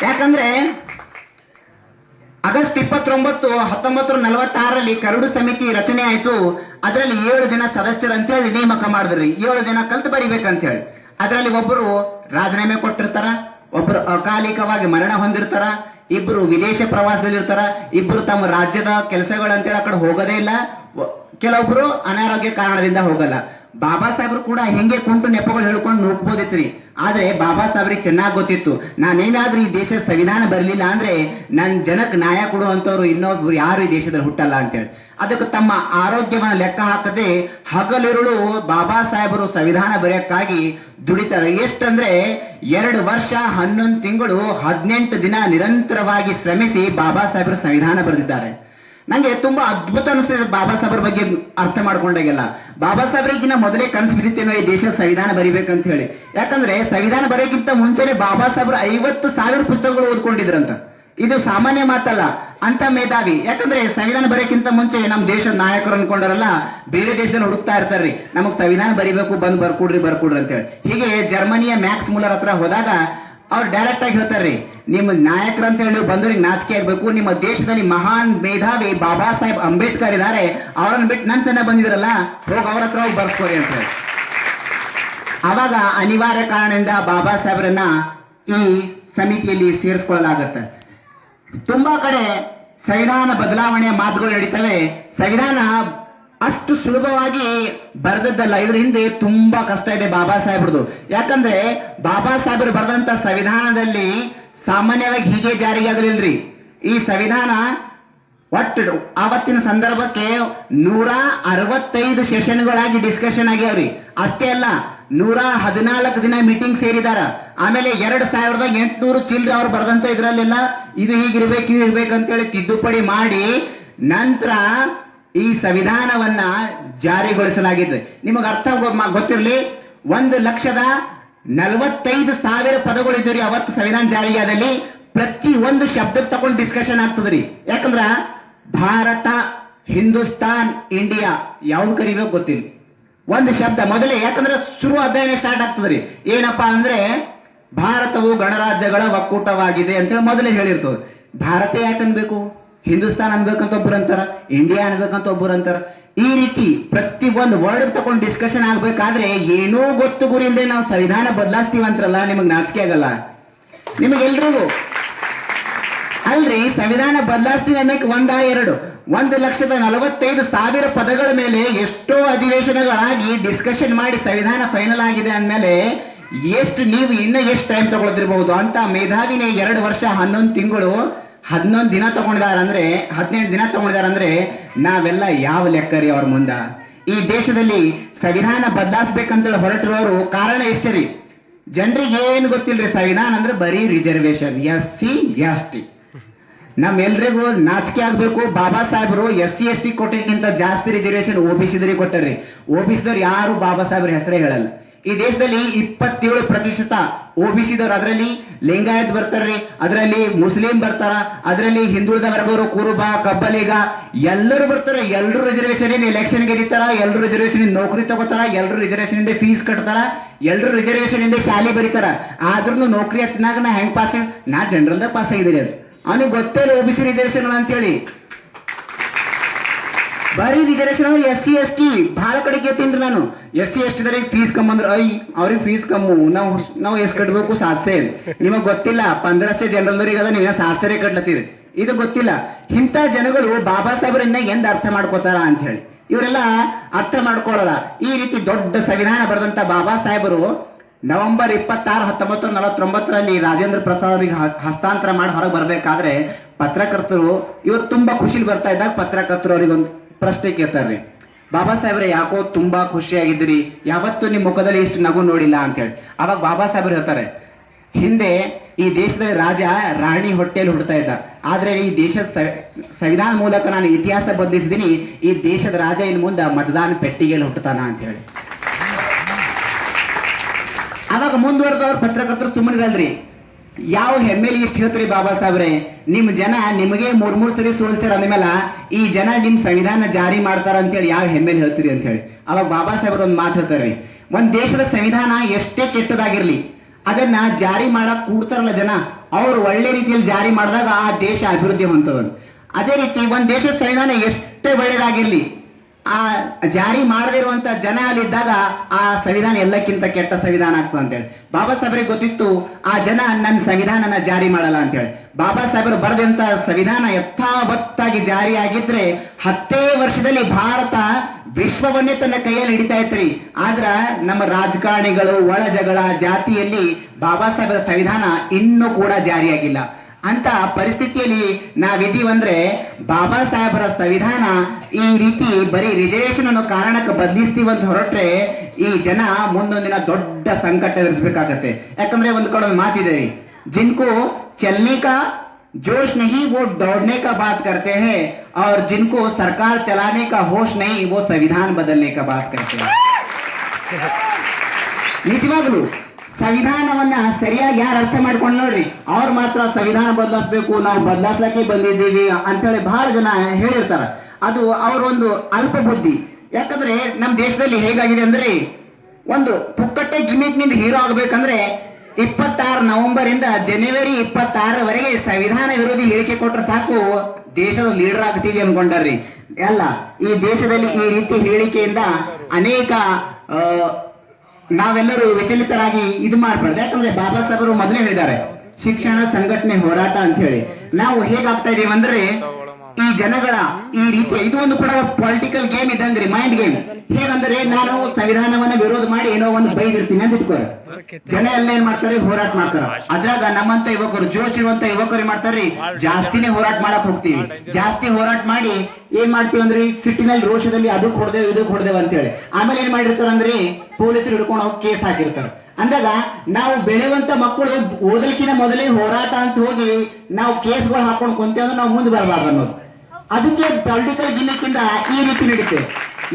ಯಾಕಂದ್ರೆ August 29, 1946 curd ಸಮಿತಿ ರಚನೆ ಆಯ್ತು. ಅದರಲ್ಲಿ 7 ಜನ ಸದಸ್ಯರು ಅಂತ ಹೇಳಿ ನೇಮಕ ಮಾಡಿದ್ರಿ. 7 ಜನ ಕಲ್ತು ಬರಿಬೇಕಂತ ಹೇಳಿ. ಅದರಲ್ಲಿ ಒಬ್ಬರು ರಾಜೀನಾಮೆ ಕೊಟ್ಟಿರ್ತಾರ, ಒಬ್ಬರು ಅಕಾಲಿಕವಾಗಿ ಮರಣ ಹೊಂದಿರ್ತಾರ, ಇಬ್ರು ವಿದೇಶ ಪ್ರವಾಸದಲ್ಲಿರ್ತಾರ, ಇಬ್ರು ತಮ್ಮ ರಾಜ್ಯದ ಕೆಲಸಗಳಂತೇಳಿ ಆ ಕಡೆ ಹೋಗೋದೇ ಇಲ್ಲ, ಕೆಲವೊಬ್ರು ಅನಾರೋಗ್ಯ ಕಾರಣದಿಂದ ಹೋಗಲ್ಲ. ಬಾಬಾ ಸಾಹೇಬ್ರು ಕೂಡ ಹೆಂಗೆ ಕುಂಟು ನೆಪಗಳು ಹೇಳ್ಕೊಂಡು ನುಗ್ಬೋದಿತ್ರಿ. ಆದ್ರೆ ಬಾಬಾ ಸಾಹೇಬ್ರಿಗೆ ಚೆನ್ನಾಗಿ ಗೊತ್ತಿತ್ತು, ನಾನೇನಾದ್ರೂ ಈ ದೇಶದ ಸಂವಿಧಾನ ಬರಲಿಲ್ಲ ಅಂದ್ರೆ ನನ್ ಜನಕ್ಕೆ ನ್ಯಾಯ ಕೊಡುವಂತವ್ರು ಇನ್ನೊಬ್ರು ಯಾರು ಈ ದೇಶದಲ್ಲಿ ಹುಟ್ಟಲ್ಲ ಅಂತೇಳಿ. ಅದಕ್ಕೆ ತಮ್ಮ ಆರೋಗ್ಯವನ್ನ ಲೆಕ್ಕ ಹಾಕದೆ ಹಗಲಿರುಳು ಬಾಬಾ ಸಾಹೇಬರು ಸಂವಿಧಾನ ಬರೆಯಕ್ಕಾಗಿ ದುಡಿತಾರೆ. ಎಷ್ಟಂದ್ರೆ 2 ವರ್ಷ 11 ತಿಂಗಳು 18 ದಿನ ನಿರಂತರವಾಗಿ ಶ್ರಮಿಸಿ ಬಾಬಾ ಸಾಹೇಬರು ಸಂವಿಧಾನ ಬರೆದಿದ್ದಾರೆ. ನಂಗೆ ತುಂಬಾ ಅದ್ಭುತ ಅನಿಸ್ತದೆ ಬಾಬಾ ಸಾಹೇಬ್ರ ಬಗ್ಗೆ ಅರ್ಥ ಮಾಡ್ಕೊಂಡಾಗೆಲ್ಲ. ಬಾಬಾ ಸಾಹೇಬ್ರಿಗಿನ್ನ ಮೊದಲೇ ಕನಸು ಬಿದ್ದಿತ್ತೇನೋ ಈ ದೇಶದ ಸಂವಿಧಾನ ಬರಿಬೇಕಂತ ಹೇಳಿ. ಯಾಕಂದ್ರೆ ಸಂವಿಧಾನ ಬರೆಯಕ್ಕಿಂತ ಮುಂಚೆನೆ ಬಾಬಾ ಸಾಹೇಬ್ರು 50,000 ಪುಸ್ತಕಗಳು ಓದ್ಕೊಂಡಿದ್ರಂತ. ಇದು ಸಾಮಾನ್ಯ ಮಾತಲ್ಲ, ಅಂತ ಮೇಧಾವಿ. ಯಾಕಂದ್ರೆ ಸಂವಿಧಾನ ಬರೆಯಕ್ಕಿಂತ ಮುಂಚೆ ನಮ್ಮ ದೇಶದ ನಾಯಕರು ಅನ್ಕೊಂಡಾರಲ್ಲ ಬೇರೆ ದೇಶದಲ್ಲಿ ಹುಡುಕ್ತಾ ಇರ್ತಾರ್ರಿ, ನಮಗ್ ಸಂವಿಧಾನ ಬರಿಬೇಕು, ಬಂದ್ ಬರ್ಕೊಡ್ರಿ ಅಂತ ಹೇಳಿ. ಹೀಗೆ ಜರ್ಮನಿಯ ಮ್ಯಾಕ್ಸ್ ಮುಲ್ಲರ್ ಹತ್ರ ಹೋದಾಗ ಅವ್ರು ಡೈರೆಕ್ಟ್ ಆಗಿ ಹೇಳ್ತಾರ್ರಿ, ನಿಮ್ಮ ನಾಯಕರಂತ ಹೇಳಿ ಬಂದವ್ರಿಗೆ ನಾಚಿಕೆ ಆಗ್ಬೇಕು, ನಿಮ್ಮ ದೇಶದಲ್ಲಿ ಮಹಾನ್ ಮೇಧಾವಿ ಬಾಬಾ ಸಾಹೇಬ್ ಅಂಬೇಡ್ಕರ್ ಇದ್ದಾರೆ, ಅವರನ್ನ ಬಿಟ್ಟು ನಂತನ ಬಂದಿದ್ರಲ್ಲ, ಹೋಗಿ ಅವ್ರ ಹತ್ರ ಹೋಗಿ ಬರ್ಸ್ಕೋರಿ ಅಂತ ಹೇಳಿ. ಅವಾಗ ಅನಿವಾರ್ಯ ಕಾರಣದಿಂದ ಬಾಬಾ ಸಾಹೇಬ್ರನ್ನ ಈ ಸಮಿತಿಯಲ್ಲಿ ಸೇರಿಸ್ಕೊಳ್ಳಲಾಗತ್ತೆ. ತುಂಬಾ ಕಡೆ ಸಂವಿಧಾನ ಬದಲಾವಣೆಯ ಮಾತುಗಳು ನಡೀತವೆ. ಸಂವಿಧಾನ ಅಷ್ಟು ಸುಲಭವಾಗಿ ಬರೆದದ್ದಲ್ಲ, ಇದ್ರ ಹಿಂದೆ ತುಂಬಾ ಕಷ್ಟ ಇದೆ ಬಾಬಾ ಸಾಹೇಬ್ರದು. ಯಾಕಂದ್ರೆ ಬಾಬಾ ಸಾಹೇಬ್ರು ಬರೆದಂತ ಸಂವಿಧಾನದಲ್ಲಿ ಸಾಮಾನ್ಯವಾಗಿ ಹೀಗೆ ಜಾರಿಗೆ ಆಗಲಿಲ್ರಿ. ಈ ಸಂವಿಧಾನ ಒಟ್ಟು ಆವತ್ತಿನ ಸಂದರ್ಭಕ್ಕೆ 165 ಸೆಷನ್ಗಳಾಗಿ ಡಿಸ್ಕಷನ್ ಆಗ್ಯಾವ್ರಿ. ಅಷ್ಟೇ ಅಲ್ಲ, 114 ದಿನ ಮೀಟಿಂಗ್ ಸೇರಿದಾರ. ಆಮೇಲೆ 2800 ಚಿಲ್ಡ್ರೆ ಅವ್ರು ಬರೆದಂತ ಇದ್ರಲ್ಲೆಲ್ಲ ಇದು ಹೀಗಿರ್ಬೇಕು ಇದು ಇರ್ಬೇಕಂತೇಳಿ ತಿದ್ದುಪಡಿ ಮಾಡಿ ನಂತರ ಈ ಸಂವಿಧಾನವನ್ನ ಜಾರಿಗೊಳಿಸಲಾಗಿದೆ. ನಿಮಗೆ ಅರ್ಥ ಗೊತ್ತಿರಲಿ, 1,45,000 ಪದಗಳು ಇದ್ರಿ ಅವತ್ತು ಸಂವಿಧಾನ ಜಾರಿಗೆ ಆದಲ್ಲಿ. ಪ್ರತಿ ಒಂದು ಶಬ್ದಕ್ಕೆ ತಗೊಂಡು ಡಿಸ್ಕಷನ್ ಆಗ್ತದ್ರಿ. ಯಾಕಂದ್ರ ಭಾರತ, ಹಿಂದೂಸ್ತಾನ್, ಇಂಡಿಯಾ ಯಾವ್ದು ಕರಿಬೇಕು ಗೊತ್ತಿಲ್ಲ. ಒಂದು ಶಬ್ದ ಮೊದಲೇ, ಯಾಕಂದ್ರೆ ಶುರು ಅಧ್ಯಯನ ಸ್ಟಾರ್ಟ್ ಆಗ್ತದ್ರಿ. ಏನಪ್ಪಾ ಅಂದ್ರೆ ಭಾರತವು ಗಣರಾಜ್ಯಗಳ ಒಕ್ಕೂಟವಾಗಿದೆ ಅಂತೇಳಿ ಮೊದಲೇ ಹೇಳಿರ್ತದೆ. ಭಾರತ ಯಾಕೆ ಅನ್ಬೇಕು, ಹಿಂದೂಸ್ತಾನ್ ಅನ್ಬೇಕಂತ ಒಬ್ಬರು ಅಂತಾರ, ಇಂಡಿಯಾ ಅನ್ಬೇಕಂತ ಒಬ್ಬರು ಅಂತಾರ. ಈ ರೀತಿ ಪ್ರತಿ ಒಂದು ವರ್ಡ್ ತಗೊಂಡು ಡಿಸ್ಕಷನ್ ಆಗ್ಬೇಕಾದ್ರೆ ಏನೋ ಗೊತ್ತು ಗುರಿ ಇಲ್ಲದೆ ನಾವು ಸಂವಿಧಾನ ಬದಲಾಯಿಸ್ತೀವಂತ್ರಲ್ಲ, ನಿಮಗ್ ನಾಚಿಕೆ ಆಗಲ್ಲ ನಿಮಗೆಲ್ರಿಗೂ? ಅಲ್ರಿ, ಸಂವಿಧಾನ ಬದಲಾಯಿಸ್ತೀವಿ ಅನ್ನಕ್ಕೆ 1 1,45,000 ಪದಗಳ ಮೇಲೆ ಎಷ್ಟೋ ಅಧಿವೇಶನಗಳಾಗಿ ಡಿಸ್ಕಷನ್ ಮಾಡಿ ಸಂವಿಧಾನ ಫೈನಲ್ ಆಗಿದೆ ಅಂದ್ಮೇಲೆ ನೀವು ಇನ್ನ ಎಷ್ಟು ಟೈಮ್ ತಗೊಳ್ತಿರ್ಬಹುದು ಅಂತ ಮೇಧಾವಿನೇ 2 ವರ್ಷ 11 ತಿಂಗಳು 11 ದಿನ ತಗೊಂಡಿದಾರಂದ್ರೆ 18 ದಿನ ತಗೊಂಡಿದಾರಂದ್ರೆ ನಾವೆಲ್ಲ ಯಾವ ಲೆಕ್ಕ ರೀ ಅವ್ರ ಮುಂದ? ಈ ದೇಶದಲ್ಲಿ ಸಂವಿಧಾನ ಬದಲಾಯಿಸ್ಬೇಕಂತೇಳಿ ಹೊರಟಿರೋರು ಕಾರಣ ಎಷ್ಟೇ ರೀ? ಜನರಿಗೆ ಏನು ಗೊತ್ತಿಲ್ರಿ, ಸಂವಿಧಾನ ಅಂದ್ರೆ ಬರೀ ರಿಸರ್ವೇಶನ್, SC ST. ನಮ್ಮೆಲ್ರಿಗೂ ನಾಚಿಕೆ ಆಗ್ಬೇಕು. ಬಾಬಾ ಸಾಹೇಬರು SC ST ಕೊಟ್ಟಿದ್ಕಿಂತ ಜಾಸ್ತಿ ರಿಸರ್ವೇಶನ್ OBCದವ್ರಿಗೆ ಕೊಟ್ಟಾರ್ರಿ. OBCದವ್ರು ಯಾರು ಬಾಬಾ ಸಾಹೇಬ್ರ ಹೆಸರೇ ಹೇಳಲ್ಲ. ಈ ದೇಶದಲ್ಲಿ 27% OBCದವ್ರು, ಅದರಲ್ಲಿ ಲಿಂಗಾಯತ್ ಬರ್ತಾರ್ರಿ, ಅದರಲ್ಲಿ ಮುಸ್ಲಿಂ ಬರ್ತಾರ, ಅದರಲ್ಲಿ ಹಿಂದುಳಿದ ವರ್ಗವರು, ಕುರುಬ, ಕಬ್ಬಲಿಗ ಎಲ್ಲರೂ ಬರ್ತಾರೆ. ಎಲ್ಲರೂ ರಿಸರ್ವೇಶನ್ ಇಂದ ಎಲೆಕ್ಷನ್ ಗೆದ್ದಿತಾರ, ಎಲ್ಲರೂ ರಿಸರ್ವೇಶನ್ ಇಂದ ನೌಕರಿ ತಗೋತಾರ, ಎಲ್ಲರೂ ರಿಸರ್ವೇಶನ್ ಇಂದ ಫೀಸ್ ಕಟ್ತಾರ, ಎಲ್ಲರೂ ರಿಸರ್ವೇಶನ್ ಇಂದ ಶಾಲೆ ಬರೀತಾರ. ಆದ್ರೂ ನೌಕರಿ ಹತ್ತಿನಾಗ ನಾ ಹೆಂಗ್ ಪಾಸ್ ನಾ ಜನರಲ್ದಾಗ ಪಾಸ್ ಆಗಿದ್ದೀನಿ. ಅದು ಅವನಿಗೆ ಗೊತ್ತೇ ಇಲ್ಲ OBC ರಿಸರ್ವೇಶನ್ ಅಂತೇಳಿ. ಬರೀ ರಿಸರ್ವೇಶನ್ ಅಂದ್ರೆ SC ST ಬಹಳ ಕಡೆ ಕೇಳ್ತೀನಿ ನಾನು. SC ST ದರಿಗೆ ಫೀಸ್ ಕಮ್ಮ ಅಂದ್ರೆ ಅವ್ರಿಗೆ ಫೀಸ್ ಕಮ್ಮು, ನಾವು ಎಷ್ಟು ಕಟ್ಬೇಕು 700. ನಿಮಗ್ ಗೊತ್ತಿಲ್ಲ 1500 ಜನರಲ್ದವ್ರಿಗೆ ಅದ, ನೀವೇ 700 ಕಟ್ಲತ್ತೀರಿ. ಇದು ಗೊತ್ತಿಲ್ಲ. ಇಂಥ ಜನಗಳು ಬಾಬಾ ಸಾಹೇಬ್ರನ್ನ ಎಂದ ಅರ್ಥ ಮಾಡ್ಕೋತಾರ ಅಂತ ಹೇಳಿ ಇವರೆಲ್ಲ ಅರ್ಥ ಮಾಡ್ಕೊಳ್ಳಲ್ಲ. ಈ ರೀತಿ ದೊಡ್ಡ ಸಂವಿಧಾನ ಬರೆದಂತ ಬಾಬಾ ಸಾಹೇಬರು ನವೆಂಬರ್ 26, 1949 ರಾಜೇಂದ್ರ ಪ್ರಸಾದ್ ಅವರಿಗೆ ಹಸ್ತಾಂತರ ಮಾಡಿ ಹೊರಗೆ ಬರ್ಬೇಕಾದ್ರೆ ಪತ್ರಕರ್ತರು ಇವರು ತುಂಬಾ ಖುಷಿಲಿ ಬರ್ತಾ ಇದ್ದಾಗ ಪತ್ರಕರ್ತರು ಅವ್ರಿಗೆ ಒಂದು ಪ್ರಶ್ನೆ ಕೇಳ್ತಾರ್ರಿ, ಬಾಬಾ ಸಾಹೇಬ್ರೆ ಯಾಕೋ ತುಂಬಾ ಖುಷಿಯಾಗಿದ್ದೀರಿ, ಯಾವತ್ತು ನಿಮ್ಮ ಮುಖದಲ್ಲಿ ಇಷ್ಟು ನಗು ನೋಡಿಲ್ಲ ಅಂತ ಹೇಳಿ. ಅವಾಗ ಬಾಬಾ ಸಾಹೇಬ್ರು ಹೇಳ್ತಾರೆ, ಹಿಂದೆ ಈ ದೇಶದ ರಾಜ ರಾಣಿ ಹೊಟ್ಟೆಯಲ್ಲಿ ಹುಡ್ತಾ ಇದ್ದ, ಆದ್ರೆ ಈ ದೇಶದ ಸಂವಿಧಾನ ಮೂಲಕ ನಾನು ಇತಿಹಾಸ ಬದಲಿಸಿದೀನಿ, ಈ ದೇಶದ ರಾಜ ಇನ್ನು ಮುಂದೆ ಮತದಾನ ಪೆಟ್ಟಿಗೆಯಲ್ಲಿ ಹುಟ್ಟುತ್ತಾನ ಅಂತ ಹೇಳಿ. ಅವಾಗ ಮುಂದುವರೆದವ್ರ ಪತ್ರಕರ್ತರು ಸುಮ್ಮನಿರಲ್ರಿ, ಯಾವ ಹೆಮ್ಮೆಲಿ ಇಷ್ಟು ಹೇಳ್ತೀರಿ ಬಾಬಾ ಸಾಹೇಬ್ರೆ, ನಿಮ್ ಜನ ನಿಮಗೆ 3 ಸರಿ ಸೋಲ್ಸ್ಯಾರ ಅಂದ್ಮೇಲೆ ಈ ಜನ ನಿಮ್ ಸಂವಿಧಾನ ಜಾರಿ ಮಾಡ್ತಾರ ಅಂತೇಳಿ ಯಾವ ಹೆಮ್ಮೆಲಿ ಹೇಳ್ತೀರಿ ಅಂತ ಹೇಳಿ. ಅವಾಗ ಬಾಬಾ ಸಾಹೇಬ್ರ ಒಂದು ಮಾತು ಹೇಳ್ತಾರೆ, ಒಂದ್ ದೇಶದ ಸಂವಿಧಾನ ಎಷ್ಟೇ ಕೆಟ್ಟದಾಗಿರ್ಲಿ ಅದನ್ನ ಜಾರಿ ಮಾಡಕ್ ಕೂಡ್ತಾರಲ್ಲ ಜನ, ಅವ್ರು ಒಳ್ಳೆ ರೀತಿಯಲ್ಲಿ ಜಾರಿ ಮಾಡಿದಾಗ ಆ ದೇಶ ಅಭಿವೃದ್ಧಿ ಹೊಂದದ. ಅದೇ ರೀತಿ ಒಂದ್ ದೇಶದ ಸಂವಿಧಾನ ಎಷ್ಟೇ ಒಳ್ಳೇದಾಗಿರ್ಲಿ, ಆ ಜಾರಿ ಮಾಡದಿರುವಂತ ಜನ ಅಲ್ಲಿದ್ದಾಗ ಆ ಸಂವಿಧಾನ ಎಲ್ಲಕ್ಕಿಂತ ಕೆಟ್ಟ ಸಂವಿಧಾನ ಆಗ್ತದೆ ಅಂತೇಳಿ ಬಾಬಾ ಸಾಹೇಬ್ರಿಗೆ ಗೊತ್ತಿತ್ತು. ಆ ಜನ ನನ್ನ ಸಂವಿಧಾನನ ಜಾರಿ ಮಾಡಲ್ಲ ಅಂತೇಳಿ ಬಾಬಾ ಸಾಹೇಬರು ಬರೆದಂತ ಸಂವಿಧಾನ ಯಥಾವತ್ತಾಗಿ ಜಾರಿ ಆಗಿದ್ರೆ 10 ವರ್ಷದಲ್ಲಿ ಭಾರತ ವಿಶ್ವವನ್ನೇ ತನ್ನ ಕೈಯಲ್ಲಿ ಹಿಡಿತಾ ಇತ್ರಿ. ಆದ್ರ ನಮ್ಮ ರಾಜಕಾರಣಿಗಳು ಒಳ ಜಗಳ ಜಾತಿಯಲ್ಲಿ ಬಾಬಾ ಸಾಹೇಬರ ಸಂವಿಧಾನ ಇನ್ನೂ ಕೂಡ ಜಾರಿಯಾಗಿಲ್ಲ. ಅಂತ ಪರಿಸ್ಥಿತಿಯಲ್ಲಿ ನಾವಿದೀವಂದ್ರೆ ಬಾಬಾ ಸಾಹೇಬರ ಸಂವಿಧಾನ ಈ ರೀತಿ ಬರೀ ರಿಸರ್ವೇಶನ್ ಅನ್ನೋ ಕಾರಣಕ್ಕೆ ಬದಲಿಸ್ತೀವಂತ ಹೊರಟ್ರೆ ಈ ಜನ ಮುಂದೊಂದಿನ ದೊಡ್ಡ ಸಂಕಟ ಎದುರಿಸಬೇಕಾಗತ್ತೆ. ಯಾಕಂದ್ರೆ ಒಂದ್ ಕಡೆ ಒಂದು ಮಾತಿದೆ ರೀ, ಜಿನ್ಕೋ ಚಲ್ನೆ ಕಾ जोश नहीं वो दौड़ने का बात करते हैं और जिनको सरकार चलाने का होश नहीं वो संविधान बदलने का बात करते हैं. ನಿಜವಾಗ್ಲು ಸಂವಿಧಾನವನ್ನ ಸರಿಯಾಗಿ ಯಾರು ಅರ್ಥ ಮಾಡ್ಕೊಂಡು ನೋಡ್ರಿ, ಅವ್ರು ಮಾತ್ರ ಸಂವಿಧಾನ ಬದಲಾಯಿಸಬೇಕು, ನಾವು ಬದಲಾಯಿಸ್ಲಕ್ಕೆ ಬಂದಿದ್ದೀವಿ ಅಂತೇಳಿ ಬಹಳ ಜನ ಹೇಳಿರ್ತಾರ. ಅದು ಅವ್ರ ಒಂದು ಅಲ್ಪ ಬುದ್ಧಿ. ಯಾಕಂದ್ರೆ ನಮ್ಮ ದೇಶದಲ್ಲಿ ಹೇಗಾಗಿದೆ ಅಂದ್ರೆ, ಒಂದು ಪುಕ್ಕಟ್ಟೆ ಗಿಮಿಕ್ ನಿಂದ ಹೀರೋ ಆಗ್ಬೇಕಂದ್ರೆ 26 ನವೆಂಬರ್ ಇಂದ ಜನವರಿ 26ರವರೆಗೆ ಸಂವಿಧಾನ ವಿರೋಧಿ ಹೇಳಿಕೆ ಕೊಟ್ರೆ ಸಾಕು ದೇಶದ ಲೀಡರ್ ಆಗ್ತೀವಿ ಅನ್ಕೊಂಡಾರ್ರಿ. ಅಲ್ಲ, ಈ ದೇಶದಲ್ಲಿ ಈ ರೀತಿ ಹೇಳಿಕೆಯಿಂದ ಅನೇಕ ನಾವೆಲ್ಲರೂ ವಿಚಲಿತರಾಗಿ ಇದು ಮಾಡಬಾರ್ದು. ಯಾಕಂದ್ರೆ ಬಾಬಾ ಸಾಹೇಬರು ಮೊದಲೇ ಹೇಳಿದ್ದಾರೆ ಶಿಕ್ಷಣ ಸಂಘಟನೆ ಹೋರಾಟ ಅಂತ ಹೇಳಿ. ನಾವು ಹೇಗಾಗ್ತಾ ಇದೀವಿ ಅಂದ್ರೆ ಈ ಜನಗಳ ಈ ರೀತಿ ಇದು ಒಂದು ಕೂಡ ಪೊಲಿಟಿಕಲ್ ಗೇಮ್ ಇದ್ದಂಗ್ರಿ, ಮೈಂಡ್ ಗೇಮ್. ಹೇಗಂದ್ರೆ ನಾನು ಸಂವಿಧಾನವನ್ನ ವಿರೋಧ ಮಾಡಿ ಏನೋ ಒಂದು ಬೈದಿರ್ತೀನಿ ಅಂತ ಇಟ್ಕೋರಿ, ಜನ ಎಲ್ಲ ಏನ್ ಮಾಡ್ತಾರೆ, ಹೋರಾಟ ಮಾಡ್ತಾರ. ಅದ್ರಾಗ ನಮ್ಮಂತ ಯುವಕರು, ಜೋಶ್ ಇರುವಂತ ಯುವಕರು ಏನ್ ಮಾಡ್ತಾರ್ರಿ, ಜಾಸ್ತಿನೇ ಹೋರಾಟ ಮಾಡಕ್ ಹೋಗ್ತೀವಿ. ಜಾಸ್ತಿ ಹೋರಾಟ ಮಾಡಿ ಏನ್ ಮಾಡ್ತೀವಿ ಅಂದ್ರೆ ಸಿಟ್ಟಿನಲ್ಲಿ ರೋಷದಲ್ಲಿ ಅದು ಕೊಡ್ದೇವ್ ಇದು ಕೊಡ್ದೇವ್ ಅಂತ ಹೇಳಿ ಆಮೇಲೆ ಏನ್ ಮಾಡಿರ್ತಾರ ಅಂದ್ರೆ ಪೊಲೀಸರು ಹಿಡ್ಕೊಂಡು ಹೋಗಿ ಕೇಸ್ ಹಾಕಿರ್ತಾರೆ. ಅಂದಾಗ ನಾವು ಬೆಳೆಯುವಂತ ಮಕ್ಕಳು ಓದಲಿಕ್ಕಿನ ಮೊದಲೇ ಹೋರಾಟ ಅಂತ ಹೋಗಿ ನಾವು ಕೇಸ್ಗಳು ಹಾಕೊಂಡು ಕುಂತೇವೆ ಅಂದ್ರೆ ನಾವು ಮುಂದೆ ಬರಬಾರ್ದು ಅನ್ನೋದು. ಅದಕ್ಕೆ ಪೊಲಿಟಿಕಲ್ ಗಿಮಿಕ್ ಇಂದ ಈ ರೀತಿ ನಡೀತೆ.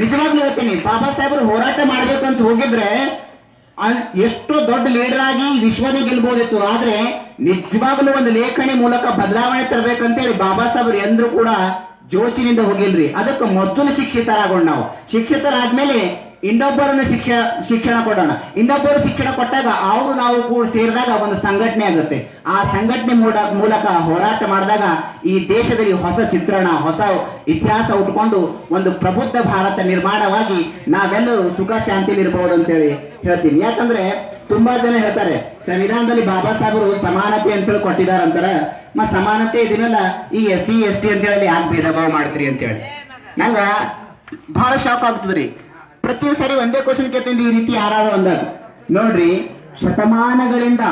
ನಿಜವಾಗ್ಲೂ ಹೇಳ್ತೀನಿ, ಬಾಬಾ ಸಾಹೇಬರು ಹೋರಾಟ ಮಾಡ್ಬೇಕಂತ ಹೋಗಿದ್ರೆ ಎಷ್ಟೋ ದೊಡ್ಡ ಲೀಡರ್ ಆಗಿ ವಿಶ್ವನೇ ಗೆಲ್ಬಹುದಿತ್ತು. ಆದ್ರೆ ನಿಜವಾಗ್ಲೂ ಒಂದು ಲೇಖನಿ ಮೂಲಕ ಬದಲಾವಣೆ ತರಬೇಕಂತೇಳಿ ಬಾಬಾ ಸಾಹೇಬರು ಎಂದ್ರು ಕೂಡ ಜೋಶಿನಿಂದ ಹೋಗಿಲ್ರಿ. ಅದಕ್ಕೆ ಮೊದಲು ಶಿಕ್ಷಿತರಾಗೋಣ. ನಾವು ಶಿಕ್ಷಿತರಾದ್ಮೇಲೆ ಇನ್ನೊಬ್ಬರನ್ನ ಶಿಕ್ಷಣ ಕೊಡೋಣ. ಇನ್ನೊಬ್ಬರು ಶಿಕ್ಷಣ ಕೊಟ್ಟಾಗ ಅವರು ನಾವು ಕೂಡ ಸೇರಿದಾಗ ಒಂದು ಸಂಘಟನೆ ಆಗುತ್ತೆ. ಆ ಸಂಘಟನೆ ಮೂಲಕ ಹೋರಾಟ ಮಾಡಿದಾಗ ಈ ದೇಶದಲ್ಲಿ ಹೊಸ ಚಿತ್ರಣ, ಹೊಸ ಇತಿಹಾಸ ಉಟ್ಕೊಂಡು ಒಂದು ಪ್ರಬುದ್ಧ ಭಾರತ ನಿರ್ಮಾಣವಾಗಿ ನಾವೆಲ್ಲರೂ ಸುಖ ಶಾಂತಿಯಲ್ಲಿ ಇರಬಹುದು ಅಂತೇಳಿ ಹೇಳ್ತೀನಿ. ಯಾಕಂದ್ರೆ ತುಂಬಾ ಜನ ಹೇಳ್ತಾರೆ ಸಂವಿಧಾನದಲ್ಲಿ ಬಾಬಾ ಸಾಹೇಬರು ಸಮಾನತೆ ಅಂತೇಳಿ ಕೊಟ್ಟಿದ್ದಾರೆ ಅಂತಾರೆ. ಸಮಾನತೆ ಇದನ್ನೆಲ್ಲ ಈ SC ST ಅಂತ ಹೇಳಿ ಯಾಕೆ ಭೇದ ಭಾವ ಮಾಡ್ತೀರಿ ಅಂತೇಳಿ ನಂಗ ಬಹಳ ಶಾಕ್ ಆಗ್ತದ್ರಿ. ಪ್ರತಿ ಸರಿ ಒಂದೇ ಕ್ವಶನ್ ಕೇಳ್ತೀನಿ ಈ ರೀತಿ ಯಾರು ಅಂದಾಗ ನೋಡ್ರಿ, ಶತಮಾನಗಳಿಂದ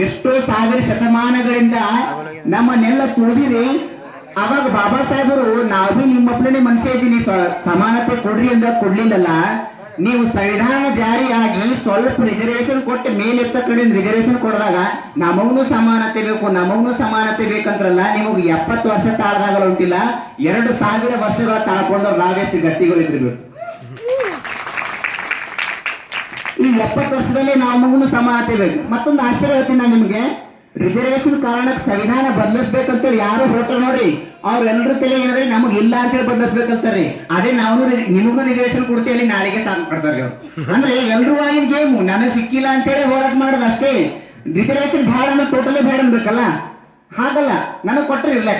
ಎಷ್ಟೋ ಸಾವಿರ ಶತಮಾನಗಳಿಂದ ನಮ್ಮನ್ನೆಲ್ಲ ತುಳಿದಿರಿ. ಅವಾಗ ಬಾಬಾ ಸಾಹೇಬರು ನಾವು ನಿಮ್ಮಪ್ಪನೇ ಮನುಷ್ಯ ಇದ್ದೀನಿ ಸಮಾನತೆ ಕೊಡ್ರಿ ಅಂತ ಕೊಡ್ಲಿಲ್ಲಲ್ಲ. ನೀವು ಸಂವಿಧಾನ ಜಾರಿಯಾಗಿ ಸ್ವಲ್ಪ ರಿಸರ್ವೇಶನ್ ಕೊಟ್ಟು ಮೇಲೆತ್ತ ಕಡೆ ರಿಸರ್ವೇಶನ್ ಕೊಡಿದಾಗ ನಮಗೂ ಸಮಾನತೆ ಬೇಕು, ನಮಗೂ ಸಮಾನತೆ ಬೇಕಂತ್ರಲ್ಲ. ನಿಮಗೆ 70 ವರ್ಷ ತಾಳ್ದಾಗಲ್ಲ ಉಂಟಿಲ್ಲ, 2000 ವರ್ಷಗಳ ತಾಳ್ಕೊಂಡು ನಾವೆಷ್ಟು ಗಟ್ಟಿಗಳಿರ್ಬೇಕು. ಈ 70 ವರ್ಷದಲ್ಲಿ ನಮಗೂ ಸಮಾನತೆ ಬೇಕು. ಮತ್ತೊಂದು ಆಶ್ಚರ್ಯ ಹೇಳ್ತೀನಿ ನಾನು ನಿಮ್ಗೆ, ರಿಸರ್ವೇಶನ್ ಕಾರಣಕ್ಕೆ ಸಂವಿಧಾನ ಬದಲಿಸ್ಬೇಕಂತೇಳಿ ಯಾರು ಹೊರಟರು ನೋಡ್ರಿ, ಅವ್ರೆಲ್ಲರೂ ತಲೆ ಏನಂದ್ರೆ ನಮಗ್ ಇಲ್ಲ ಅಂತೇಳಿ ಬದಲಿಸ್ಬೇಕಂತಾರ್ರಿ. ಅದೇ ನಾವು ನಿಮಗೂ ರಿಸರ್ವೇಶನ್ ಕೊಡ್ತೀವಿ ನಾಳೆಗೆ ಸಾಕು ಕೊಡ್ತಾರೆ ಅವ್ರು. ಅಂದ್ರೆ ಎಲ್ರೂ ಆಗಿನ ಗೇಮು ನನಗೆ ಸಿಕ್ಕಿಲ್ಲ ಅಂತೇಳಿ ಹೋರಾಟ ಮಾಡೋದು ಅಷ್ಟೇ. ರಿಸರ್ವೇಶನ್ ಭಾಳ ಅಂದ್ರೆ ಟೋಟಲಿ ಬೇಡ ಅನ್ಬೇಕಲ್ಲ, ಹಾಗಲ್ಲ. ನನಗ್ ಕೊಟ್ಟರೆ ಇರ್ಲೆ,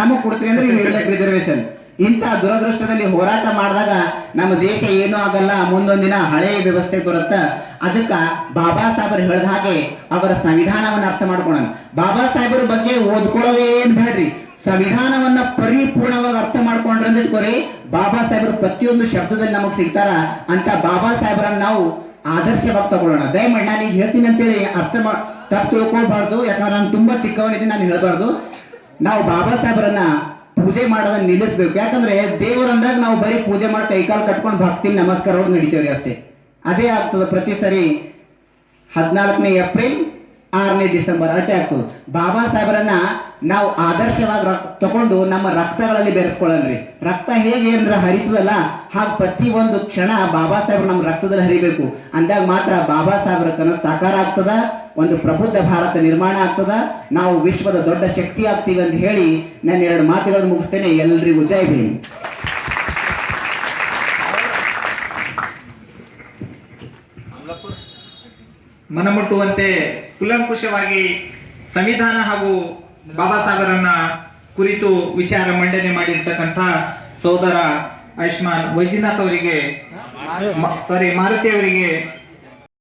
ನಮಗ್ ಕೊಡ್ತೀವಿ ಅಂದ್ರೆ ಇರ್ಲೆ ರಿಸರ್ವೇಶನ್. ಇಂಥ ದುರದೃಷ್ಟದಲ್ಲಿ ಹೋರಾಟ ಮಾಡಿದಾಗ ನಮ್ಮ ದೇಶ ಏನೂ ಆಗಲ್ಲ, ಮುಂದೊಂದಿನ ಹಳೆಯ ವ್ಯವಸ್ಥೆ ಬರುತ್ತ. ಅದಕ್ಕ ಬಾಬಾ ಸಾಹೇಬರು ಹೇಳಿದ ಹಾಗೆ ಅವರ ಸಂವಿಧಾನವನ್ನ ಅರ್ಥ ಮಾಡ್ಕೊಳ್ಳೋಣ. ಬಾಬಾ ಸಾಹೇಬರ ಬಗ್ಗೆ ಓದ್ಕೊಳ್ಳೋದೇನ್ ಬೇಡ್ರಿ, ಸಂವಿಧಾನವನ್ನ ಪರಿಪೂರ್ಣವಾಗಿ ಅರ್ಥ ಮಾಡ್ಕೊಂಡ್ರೆ ಕೊರಿ ಬಾಬಾ ಸಾಹೇಬರು ಪ್ರತಿಯೊಂದು ಶಬ್ದದಲ್ಲಿ ನಮಗ್ ಸಿಗ್ತಾರ. ಅಂತ ಬಾಬಾ ಸಾಹೇಬರನ್ನ ನಾವು ಆದರ್ಶವಾಗಿ ತಗೊಳ್ಳೋಣ. ದಯಮಾಡಿ ನಾನು ಈಗ ಹೇಳ್ತೀನಿ ಅಂತೇಳಿ ತಪ್ಪು ತಿಳ್ಕೊಳ್ಬಾರ್ದು. ಯಾಕಂದ್ರೆ ನಾನು ತುಂಬಾ ಚಿಕ್ಕವನಿದ್ದೀನಿ, ನಾನು ಹೇಳ್ಬಾರ್ದು. ನಾವು ಬಾಬಾ ಸಾಹೇಬರನ್ನ ಪೂಜೆ ಮಾಡೋದನ್ನ ನಿಲ್ಲಿಸ್ಬೇಕು. ಯಾಕಂದ್ರೆ ದೇವರಂದಾಗ ನಾವು ಬರೀ ಪೂಜೆ ಮಾಡಿ ಕೈಕಾಲು ಕಟ್ಕೊಂಡು ಭಕ್ತಿ ನಮಸ್ಕಾರ ಹೋಗಿ ನಡೀತೇವ್ರಿ ಅಷ್ಟೇ. ಅದೇ ಆಗ್ತದೆ ಪ್ರತಿ ಸರಿ 14ನೇ ಏಪ್ರಿಲ್ 6ನೇ ಡಿಸೆಂಬರ್ ಅಷ್ಟೇ ಆಗ್ತದೆ. ಬಾಬಾ ಸಾಹೇಬರನ್ನ ನಾವು ಆದರ್ಶವಾಗಿ ತಗೊಂಡು ನಮ್ಮ ರಕ್ತಗಳಲ್ಲಿ ಬೆರೆಸ್ಕೊಳ್ಳನ್ರಿ. ರಕ್ತ ಹೇಗೆ ಅಂದ್ರೆ ಹರಿತದಲ್ಲ, ಹಾಗೆ ಪ್ರತಿ ಒಂದು ಕ್ಷಣ ಬಾಬಾ ಸಾಹೇಬರು ನಮ್ಮ ರಕ್ತದಲ್ಲಿ ಹರಿಬೇಕು. ಅಂದಾಗ ಮಾತ್ರ ಬಾಬಾ ಸಾಹೇಬರ ಕನಸು ಸಾಕಾರ ಆಗ್ತದ, ಒಂದು ಪ್ರಬುದ್ಧ ಭಾರತ ನಿರ್ಮಾಣ ಆಗ್ತದ, ನಾವು ವಿಶ್ವದ ದೊಡ್ಡ ಶಕ್ತಿ ಆಗ್ತೀವಿ ಅಂತ ಹೇಳಿ ನಾನು 2 ಮಾತುಗಳನ್ನು ಮುಗಿಸ್ತೇನೆ. ಎಲ್ರಿಗೂ ಜೈ ಭೀಮ್. ಮನಮುಟ್ಟುವಂತೆ ಕೂಲಂಕುಷವಾಗಿ ಸಂವಿಧಾನ ಹಾಗೂ ಬಾಬಾ ಸಾಹೇಬರನ್ನ ಕುರಿತು ವಿಚಾರ ಮಂಡನೆ ಮಾಡಿರ್ತಕ್ಕಂಥ ಸೋದರ ಆಯುಷ್ಮಾನ್ ವೈದ್ಯನಾಥ್ ಅವರಿಗೆ ಮಾರುತಿ ಅವರಿಗೆ